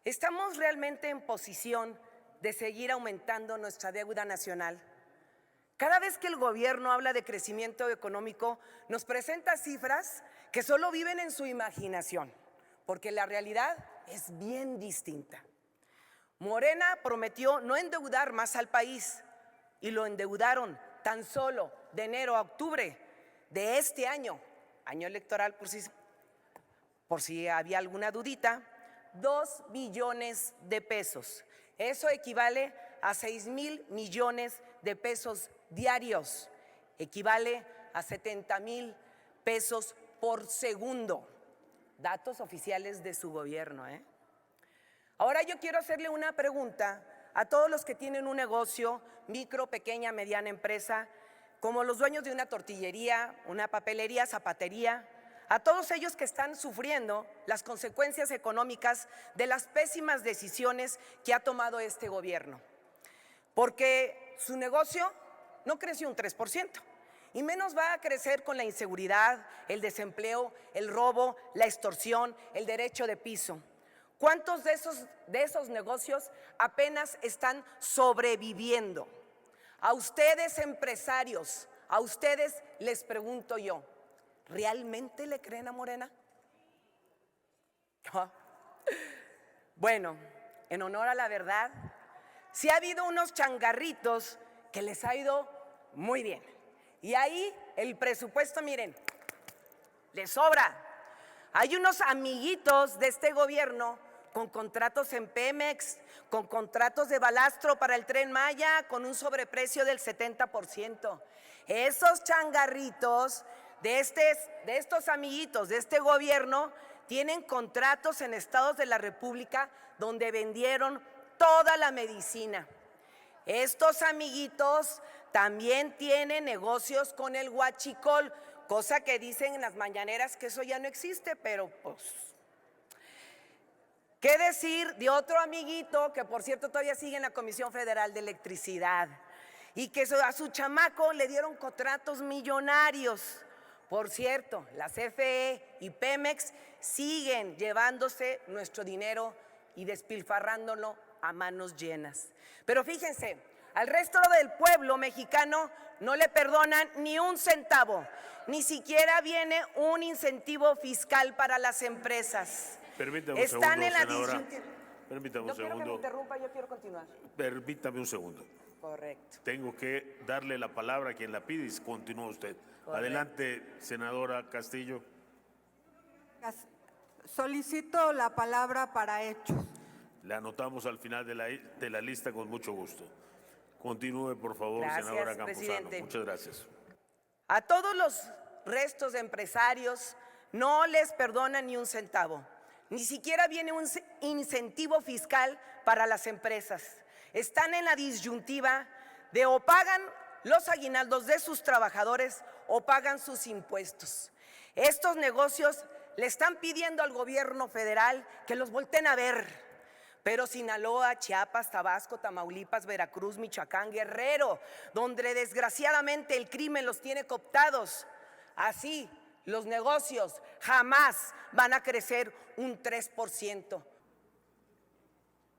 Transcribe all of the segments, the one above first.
¿Estamos realmente en posición de seguir aumentando nuestra deuda nacional? Cada vez que el gobierno habla de crecimiento económico, nos presenta cifras que solo viven en su imaginación, porque la realidad es bien distinta. Morena prometió no endeudar más al país y lo endeudaron tan solo de enero a octubre de este año electoral, por si había alguna dudita, 2 billones de pesos. Eso equivale a 6,000 millones de pesos diarios, equivale a 70,000 pesos por segundo. Datos oficiales de su gobierno, Ahora yo quiero hacerle una pregunta a todos los que tienen un negocio, micro, pequeña, mediana empresa, como los dueños de una tortillería, una papelería, zapatería, a todos ellos que están sufriendo las consecuencias económicas de las pésimas decisiones que ha tomado este gobierno. Porque su negocio no creció un 3%, y menos va a crecer con la inseguridad, el desempleo, el robo, la extorsión, el derecho de piso. ¿Cuántos de esos negocios apenas están sobreviviendo? A ustedes, empresarios, a ustedes les pregunto yo, ¿realmente le creen a Morena? Bueno, en honor a la verdad, sí ha habido unos changarritos que les ha ido muy bien. Y ahí el presupuesto, miren, les sobra. Hay unos amiguitos de este gobierno con contratos en Pemex, con contratos de balastro para el Tren Maya, con un sobreprecio del 70%. Esos changarritos de estos amiguitos de este gobierno tienen contratos en estados de la República donde vendieron toda la medicina. Estos amiguitos también tienen negocios con el huachicol, cosa que dicen en las mañaneras que eso ya no existe, pero pues… ¿Qué decir de otro amiguito que, por cierto, todavía sigue en la Comisión Federal de Electricidad y que a su chamaco le dieron contratos millonarios? Por cierto, la CFE y Pemex siguen llevándose nuestro dinero y despilfarrándolo a manos llenas. Pero fíjense, al resto del pueblo mexicano no le perdonan ni un centavo, ni siquiera viene un incentivo fiscal para las empresas. Permítame Están en la disyuntiva. Permítame un segundo. No quiero que me interrumpa, yo quiero continuar. Permítame un segundo. Correcto. Tengo que darle la palabra a quien la pide y continúa usted. Correcto. Adelante, senadora Castillo. Solicito la palabra para hechos. Le anotamos al final de la lista con mucho gusto. Continúe, por favor, Gracias, senadora Campuzano. presidente. Muchas gracias. A todos los restos de empresarios no les perdonan ni un centavo. Ni siquiera viene un incentivo fiscal para las empresas. Están en la disyuntiva de o pagan los aguinaldos de sus trabajadores o pagan sus impuestos. Estos negocios le están pidiendo al gobierno federal que los volteen a ver. Pero Sinaloa, Chiapas, Tabasco, Tamaulipas, Veracruz, Michoacán, Guerrero, donde desgraciadamente el crimen los tiene cooptados, así los negocios jamás van a crecer un 3%.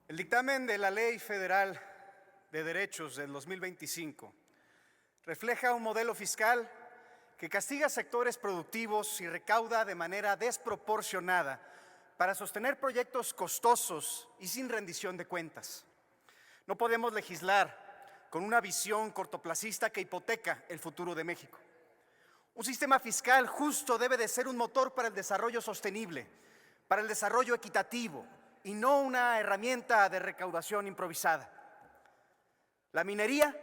El dictamen de la Ley Federal de Derechos del 2025 refleja un modelo fiscal que castiga sectores productivos y recauda de manera desproporcionada para sostener proyectos costosos y sin rendición de cuentas. No podemos legislar con una visión cortoplacista que hipoteca el futuro de México. Un sistema fiscal justo debe de ser un motor para el desarrollo sostenible, para el desarrollo equitativo y no una herramienta de recaudación improvisada. La minería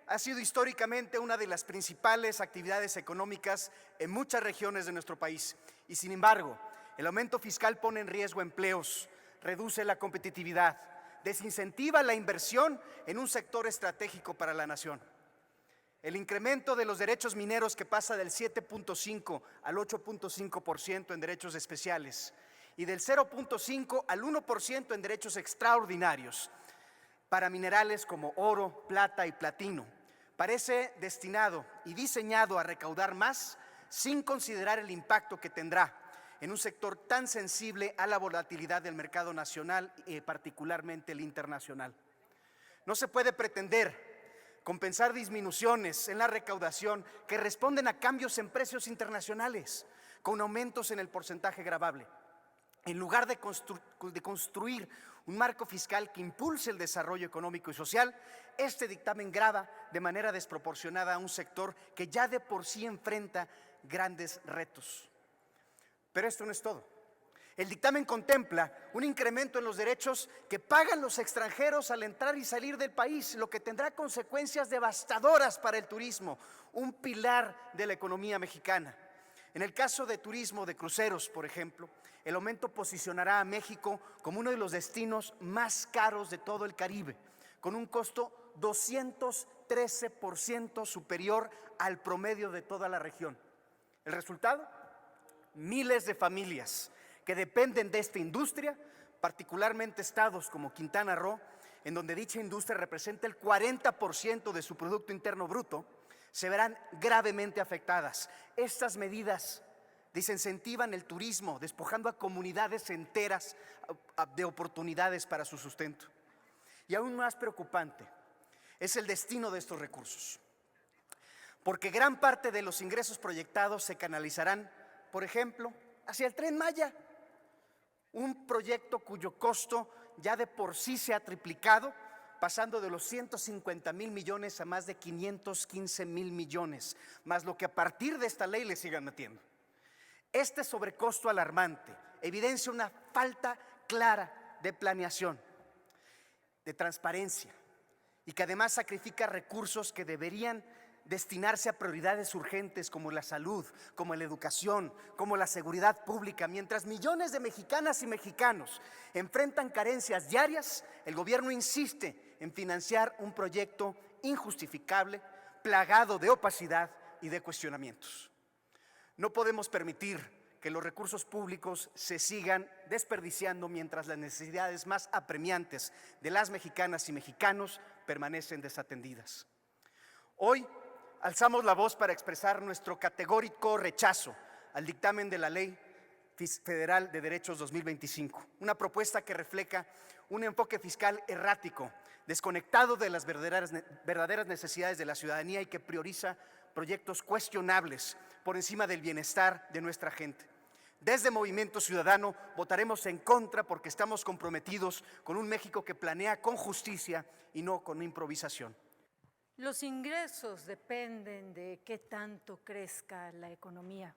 ha sido históricamente una de las principales actividades económicas en muchas regiones de nuestro país y, sin embargo, el aumento fiscal pone en riesgo empleos, reduce la competitividad, desincentiva la inversión en un sector estratégico para la nación. El incremento de los derechos mineros, que pasa del 7.5 al 8.5% en derechos especiales y del 0.5 al 1% en derechos extraordinarios para minerales como oro, plata y platino, parece destinado y diseñado a recaudar más sin considerar el impacto que tendrá en un sector tan sensible a la volatilidad del mercado nacional y particularmente el internacional. No se puede pretender compensar disminuciones en la recaudación que responden a cambios en precios internacionales con aumentos en el porcentaje gravable. En lugar de construir un marco fiscal que impulse el desarrollo económico y social, este dictamen grava de manera desproporcionada a un sector que ya de por sí enfrenta grandes retos. Pero esto no es todo. El dictamen contempla un incremento en los derechos que pagan los extranjeros al entrar y salir del país, lo que tendrá consecuencias devastadoras para el turismo, un pilar de la economía mexicana. En el caso de turismo de cruceros, por ejemplo, el aumento posicionará a México como uno de los destinos más caros de todo el Caribe, con un costo 213% superior al promedio de toda la región. ¿El resultado? Miles de familias que dependen de esta industria, particularmente estados como Quintana Roo, en donde dicha industria representa el 40% de su Producto Interno Bruto, se verán gravemente afectadas. Estas medidas desincentivan el turismo, despojando a comunidades enteras de oportunidades para su sustento. Y aún más preocupante es el destino de estos recursos, porque gran parte de los ingresos proyectados se canalizarán, por ejemplo, hacia el Tren Maya, un proyecto cuyo costo ya de por sí se ha triplicado, pasando de los 150,000 millones a más de 515,000 millones, más lo que a partir de esta ley le sigan metiendo. Este sobrecosto alarmante evidencia una falta clara de planeación, de transparencia, y que además sacrifica recursos que deberían destinarse a prioridades urgentes como la salud, como la educación, como la seguridad pública. Mientras millones de mexicanas y mexicanos enfrentan carencias diarias, el gobierno insiste en financiar un proyecto injustificable, plagado de opacidad y de cuestionamientos. No podemos permitir que los recursos públicos se sigan desperdiciando mientras las necesidades más apremiantes de las mexicanas y mexicanos permanecen desatendidas. Hoy alzamos la voz para expresar nuestro categórico rechazo al dictamen de la Ley Federal de Derechos 2025, una propuesta que refleja un enfoque fiscal errático, desconectado de las verdaderas necesidades de la ciudadanía y que prioriza proyectos cuestionables por encima del bienestar de nuestra gente. Desde Movimiento Ciudadano votaremos en contra porque estamos comprometidos con un México que planea con justicia y no con improvisación. Los ingresos dependen de qué tanto crezca la economía.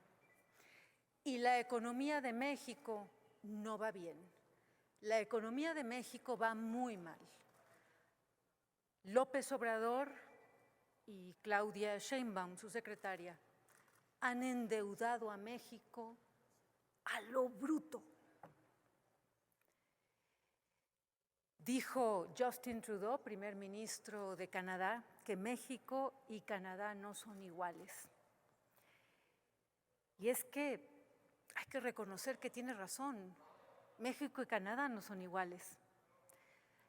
Y la economía de México no va bien. La economía de México va muy mal. López Obrador y Claudia Sheinbaum, su secretaria, han endeudado a México a lo bruto. Dijo Justin Trudeau, primer ministro de Canadá, que México y Canadá no son iguales. Y es que hay que reconocer que tiene razón. México y Canadá no son iguales.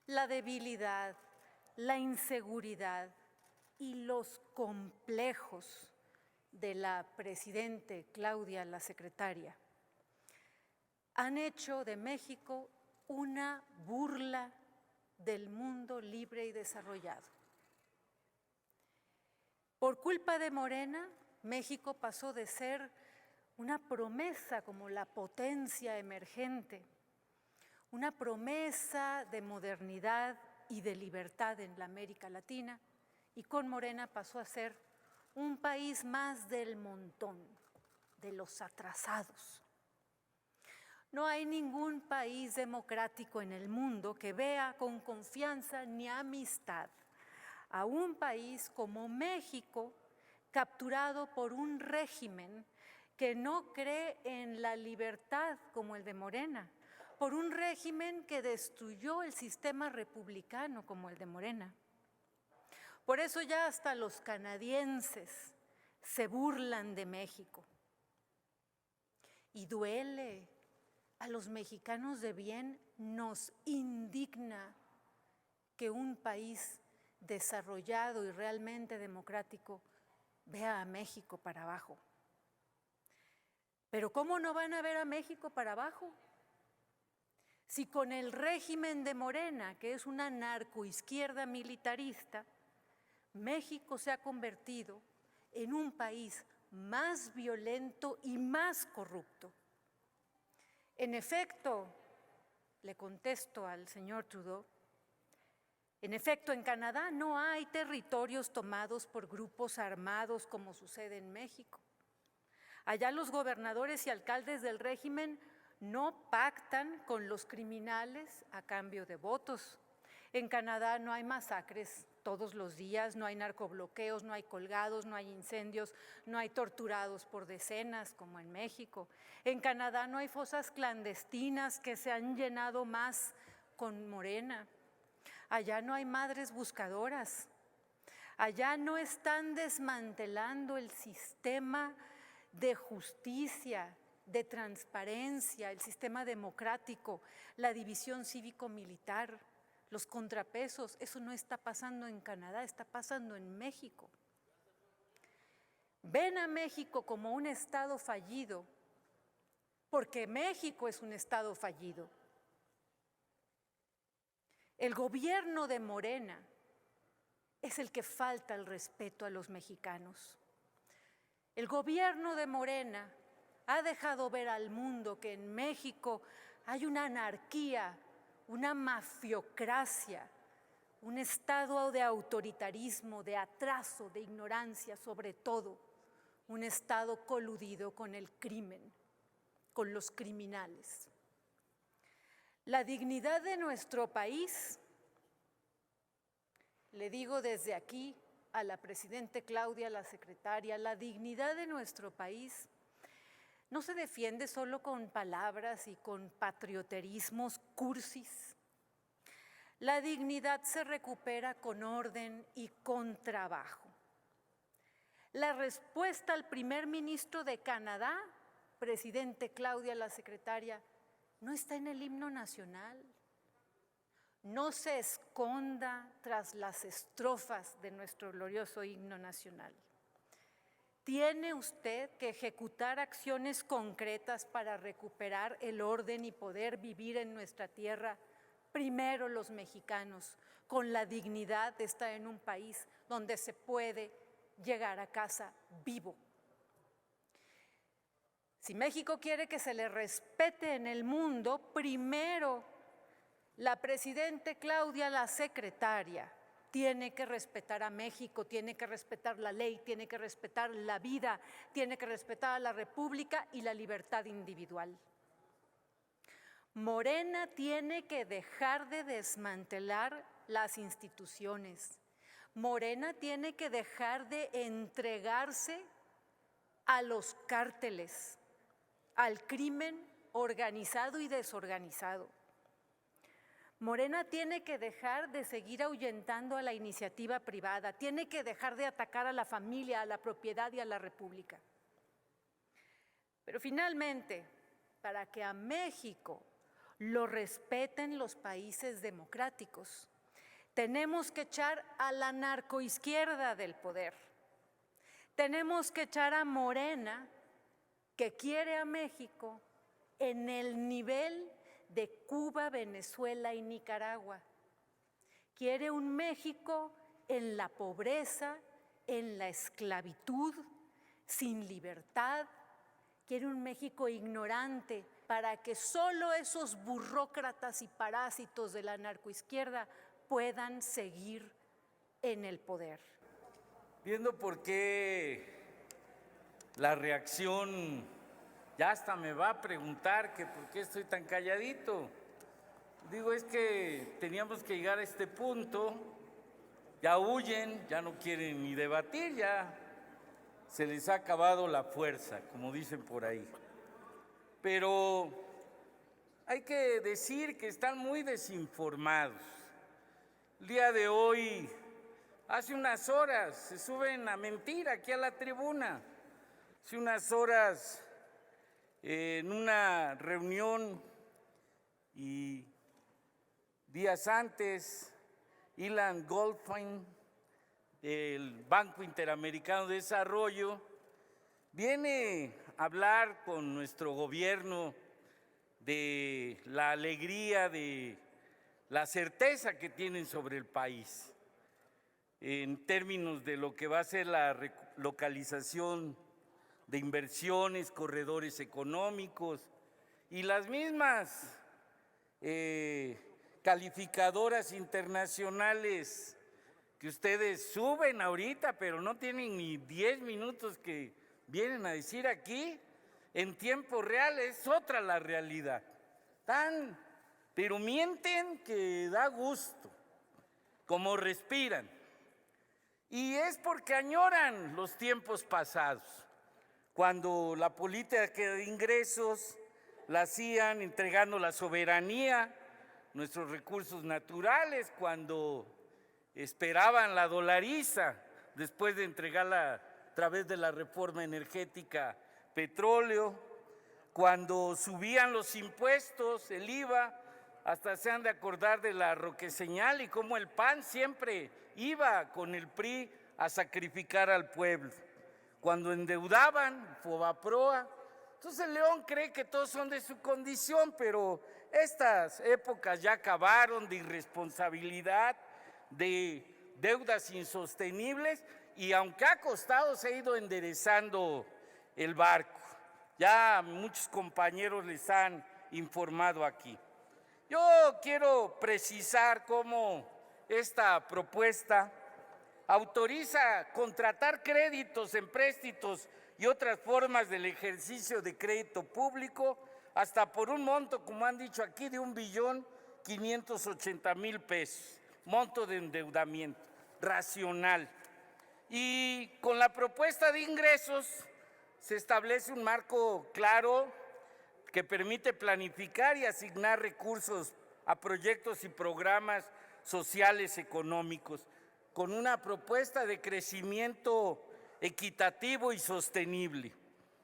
La debilidad, la inseguridad y los complejos de la presidente Claudia, la secretaria, han hecho de México una burla del mundo libre y desarrollado. Por culpa de Morena, México pasó de ser una promesa como la potencia emergente, una promesa de modernidad y de libertad en la América Latina, y con Morena pasó a ser un país más del montón, de los atrasados. No hay ningún país democrático en el mundo que vea con confianza ni amistad a un país como México capturado por un régimen que no cree en la libertad como el de Morena, por un régimen que destruyó el sistema republicano como el de Morena. Por eso ya hasta los canadienses se burlan de México. Y duele. A los mexicanos de bien nos indigna que un país desarrollado y realmente democrático vea a México para abajo. Pero ¿cómo no van a ver a México para abajo? Si con el régimen de Morena, que es una narcoizquierda militarista, México se ha convertido en un país más violento y más corrupto. En efecto, le contesto al señor Trudeau, en efecto, en Canadá no hay territorios tomados por grupos armados como sucede en México. Allá los gobernadores y alcaldes del régimen no pactan con los criminales a cambio de votos. En Canadá no hay masacres todos los días, no hay narcobloqueos, no hay colgados, no hay incendios, no hay torturados por decenas como en México. En Canadá no hay fosas clandestinas que se han llenado más con Morena. Allá no hay madres buscadoras. Allá no están desmantelando el sistema de justicia, de transparencia, el sistema democrático, la división cívico-militar, los contrapesos. Eso no está pasando en Canadá, está pasando en México. Ven a México como un estado fallido, porque México es un estado fallido. El gobierno de Morena es el que falta el respeto a los mexicanos. El gobierno de Morena ha dejado ver al mundo que en México hay una anarquía, una mafiocracia, un estado de autoritarismo, de atraso, de ignorancia, sobre todo, un estado coludido con el crimen, con los criminales. La dignidad de nuestro país, le digo desde aquí a la presidenta Claudia, a la secretaria, la dignidad de nuestro país no se defiende solo con palabras y con patrioterismos cursis. La dignidad se recupera con orden y con trabajo. La respuesta al primer ministro de Canadá, presidente Claudia, la secretaria, no está en el himno nacional. No se esconda tras las estrofas de nuestro glorioso himno nacional. Tiene usted que ejecutar acciones concretas para recuperar el orden y poder vivir en nuestra tierra, primero los mexicanos, con la dignidad de estar en un país donde se puede llegar a casa vivo. Si México quiere que se le respete en el mundo, primero la presidenta Claudia, la secretaria, tiene que respetar a México, tiene que respetar la ley, tiene que respetar la vida, tiene que respetar a la República y la libertad individual. Morena tiene que dejar de desmantelar las instituciones. Morena tiene que dejar de entregarse a los cárteles, al crimen organizado y desorganizado. Morena tiene que dejar de seguir ahuyentando a la iniciativa privada, tiene que dejar de atacar a la familia, a la propiedad y a la República. Pero finalmente, para que a México lo respeten los países democráticos, tenemos que echar a la narcoizquierda del poder. Tenemos que echar a Morena, que quiere a México en el nivel de Cuba, Venezuela y Nicaragua. Quiere un México en la pobreza, en la esclavitud, sin libertad. Quiere un México ignorante para que solo esos burócratas y parásitos de la narcoizquierda puedan seguir en el poder. Viendo por qué la reacción, ya hasta me va a preguntar que por qué estoy tan calladito. Digo, es que teníamos que llegar a este punto, ya huyen, ya no quieren ni debatir, ya se les ha acabado la fuerza, como dicen por ahí. Pero hay que decir que están muy desinformados. El día de hoy, hace unas horas, se suben a mentir aquí a la tribuna. Hace unas horas, en una reunión y días antes, Ilan Goldfein, del Banco Interamericano de Desarrollo, viene hablar con nuestro gobierno de la alegría, de la certeza que tienen sobre el país en términos de lo que va a ser la localización de inversiones, corredores económicos y las mismas calificadoras internacionales que ustedes suben ahorita, pero no tienen ni 10 minutos que vienen a decir aquí, en tiempo real es otra la realidad. Pero mienten que da gusto, como respiran. Y es porque añoran los tiempos pasados, cuando la política de ingresos la hacían entregando la soberanía, nuestros recursos naturales, cuando esperaban la dolariza, después de entregarla a través de la reforma energética, petróleo, cuando subían los impuestos, el IVA, hasta se han de acordar de la Roqueseñal y cómo el PAN siempre iba con el PRI a sacrificar al pueblo. Cuando endeudaban, Fobaproa. Entonces León cree que todos son de su condición, pero estas épocas ya acabaron de irresponsabilidad, de deudas insostenibles, y aunque ha costado, se ha ido enderezando el barco. Ya muchos compañeros les han informado aquí. Yo quiero precisar cómo esta propuesta autoriza contratar créditos, empréstitos y otras formas del ejercicio de crédito público hasta por un monto, como han dicho aquí, de 1.580.000 pesos, monto de endeudamiento racional. Y con la propuesta de ingresos se establece un marco claro que permite planificar y asignar recursos a proyectos y programas sociales económicos, con una propuesta de crecimiento equitativo y sostenible,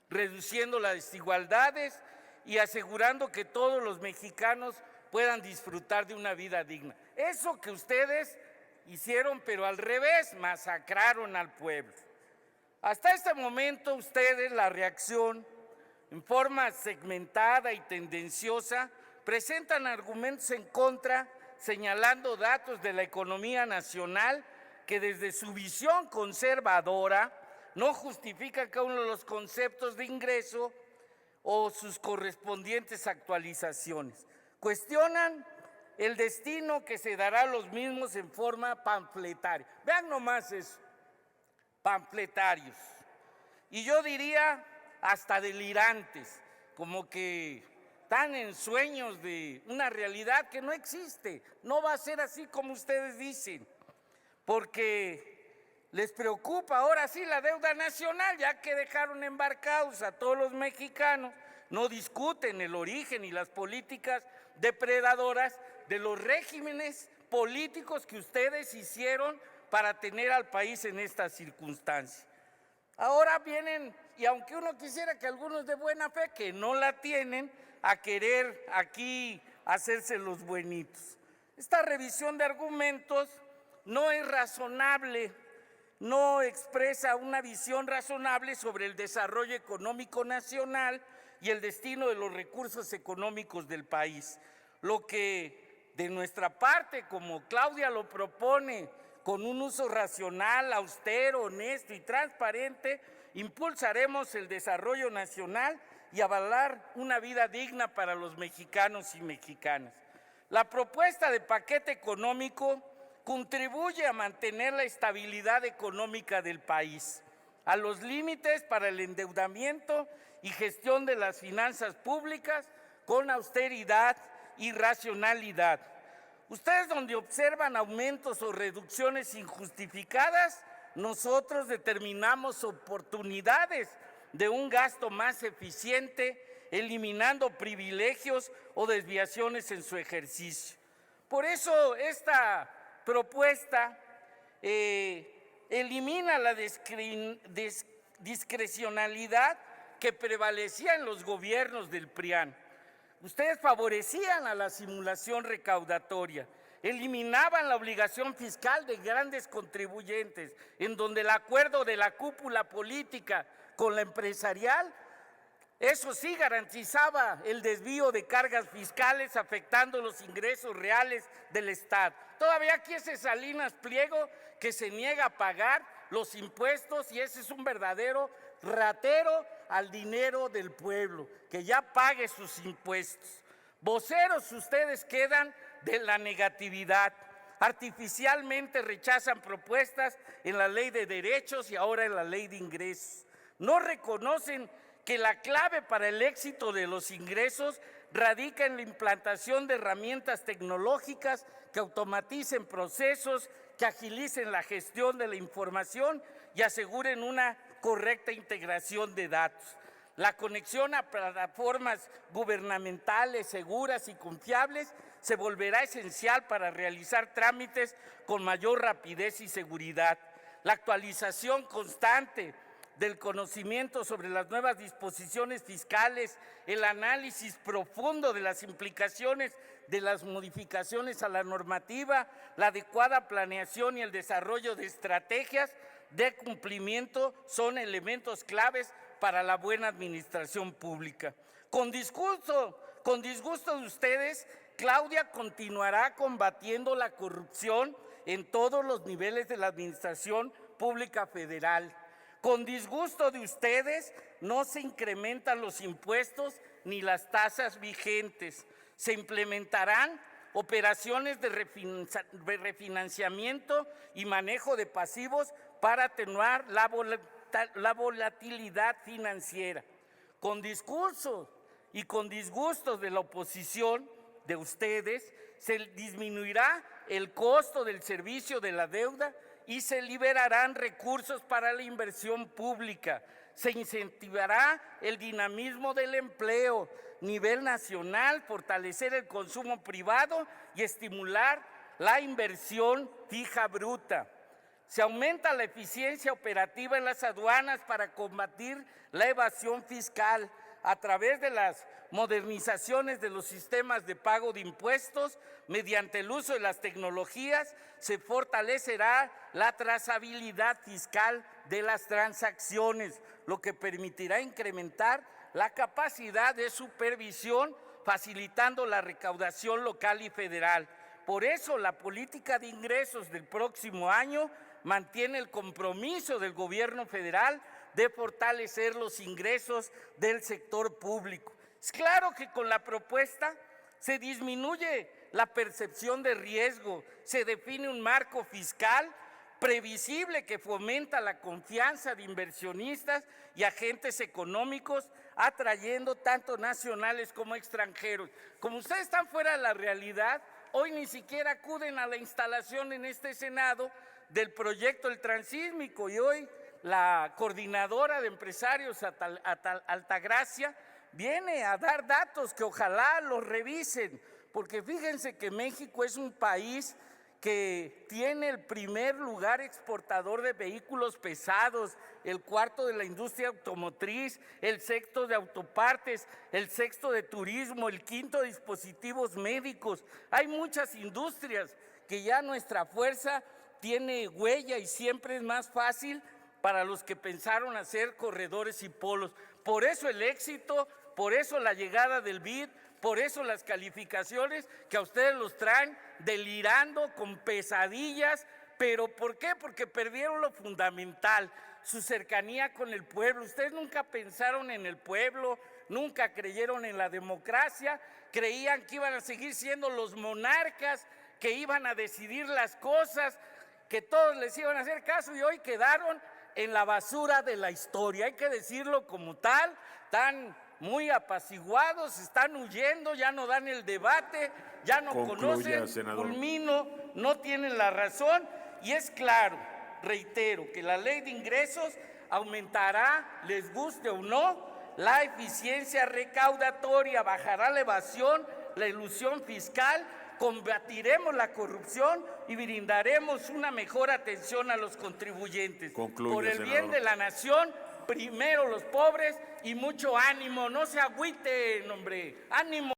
reduciendo las desigualdades y asegurando que todos los mexicanos puedan disfrutar de una vida digna. Eso que ustedes hicieron, pero al revés, masacraron al pueblo. Hasta este momento ustedes, la reacción, en forma segmentada y tendenciosa, presentan argumentos en contra, señalando datos de la economía nacional que desde su visión conservadora no justifican cada uno de los conceptos de ingreso o sus correspondientes actualizaciones. Cuestionan el destino que se dará a los mismos en forma panfletaria. Vean nomás eso, panfletarios. Y yo diría hasta delirantes, como que están en sueños de una realidad que no existe. No va a ser así como ustedes dicen, porque les preocupa ahora sí la deuda nacional, ya que dejaron embarcados a todos los mexicanos. No discuten el origen y las políticas depredadoras de los regímenes políticos que ustedes hicieron para tener al país en estas circunstancias. Ahora vienen, y aunque uno quisiera que algunos de buena fe, que no la tienen, a querer aquí hacerse los buenitos. Esta revisión de argumentos no es razonable, no expresa una visión razonable sobre el desarrollo económico nacional y el destino de los recursos económicos del país. Lo que de nuestra parte, como Claudia lo propone, con un uso racional, austero, honesto y transparente, impulsaremos el desarrollo nacional y avalar una vida digna para los mexicanos y mexicanas. La propuesta de paquete económico contribuye a mantener la estabilidad económica del país, a los límites para el endeudamiento y gestión de las finanzas públicas con austeridad y racionalidad. Ustedes donde observan aumentos o reducciones injustificadas, nosotros determinamos oportunidades de un gasto más eficiente, eliminando privilegios o desviaciones en su ejercicio. Por eso esta propuesta elimina la discrecionalidad que prevalecía en los gobiernos del PRIAN. Ustedes favorecían a la simulación recaudatoria, eliminaban la obligación fiscal de grandes contribuyentes, en donde el acuerdo de la cúpula política con la empresarial Eso sí garantizaba el desvío de cargas fiscales afectando los ingresos reales del Estado. Todavía aquí ese Salinas Pliego que se niega a pagar los impuestos y ese es un verdadero ratero al dinero del pueblo, que ya pague sus impuestos. Voceros ustedes quedan de la negatividad. Artificialmente rechazan propuestas en la Ley de Derechos y ahora en la Ley de Ingresos. No reconocen que la clave para el éxito de los ingresos radica en la implantación de herramientas tecnológicas que automaticen procesos, que agilicen la gestión de la información y aseguren una correcta integración de datos. La conexión a plataformas gubernamentales seguras y confiables se volverá esencial para realizar trámites con mayor rapidez y seguridad. La actualización constante del conocimiento sobre las nuevas disposiciones fiscales, el análisis profundo de las implicaciones de las modificaciones a la normativa, la adecuada planeación y el desarrollo de estrategias de cumplimiento son elementos claves para la buena administración pública. Con disgusto de ustedes, Claudia continuará combatiendo la corrupción en todos los niveles de la administración pública federal. Con disgusto de ustedes, no se incrementan los impuestos ni las tasas vigentes. Se implementarán operaciones de refinanciamiento y manejo de pasivos para atenuar la volatilidad financiera. Con discursos y con disgustos de la oposición de ustedes, se disminuirá el costo del servicio de la deuda y se liberarán recursos para la inversión pública. Se incentivará el dinamismo del empleo a nivel nacional, fortalecer el consumo privado y estimular la inversión fija bruta. Se aumenta la eficiencia operativa en las aduanas para combatir la evasión fiscal a través de las modernizaciones de los sistemas de pago de impuestos. Mediante el uso de las tecnologías se fortalecerá la trazabilidad fiscal de las transacciones, lo que permitirá incrementar la capacidad de supervisión, facilitando la recaudación local y federal. Por eso, la política de ingresos del próximo año mantiene el compromiso del gobierno federal de fortalecer los ingresos del sector público. Es claro que con la propuesta se disminuye la percepción de riesgo, se define un marco fiscal previsible que fomenta la confianza de inversionistas y agentes económicos, atrayendo tanto nacionales como extranjeros. Como ustedes están fuera de la realidad, hoy ni siquiera acuden a la instalación en este Senado del proyecto del transísmico y hoy la coordinadora de empresarios Altagracia viene a dar datos que ojalá los revisen, porque fíjense que México es un país que tiene el primer lugar exportador de vehículos pesados, el cuarto de la industria automotriz, el sexto de autopartes, el sexto de turismo, el quinto de dispositivos médicos. Hay muchas industrias que ya nuestra fuerza tiene huella y siempre es más fácil para los que pensaron hacer corredores y polos. Por eso el éxito, por eso la llegada del BID, por eso las calificaciones que a ustedes los traen delirando con pesadillas. ¿Pero por qué? Porque perdieron lo fundamental, su cercanía con el pueblo. Ustedes nunca pensaron en el pueblo, nunca creyeron en la democracia, creían que iban a seguir siendo los monarcas, que iban a decidir las cosas, que todos les iban a hacer caso y hoy quedaron en la basura de la historia. Hay que decirlo como tal, están muy apaciguados, están huyendo, ya no dan el debate, ya no conocen, senador. culmino, no tienen la razón y es claro, reitero, que la ley de ingresos aumentará, les guste o no, la eficiencia recaudatoria, bajará la evasión, la elusión fiscal, combatiremos la corrupción y brindaremos una mejor atención a los contribuyentes. Concluye, por el bien senador. de la nación, primero los pobres y mucho ánimo, no se agüiten, hombre, ánimo.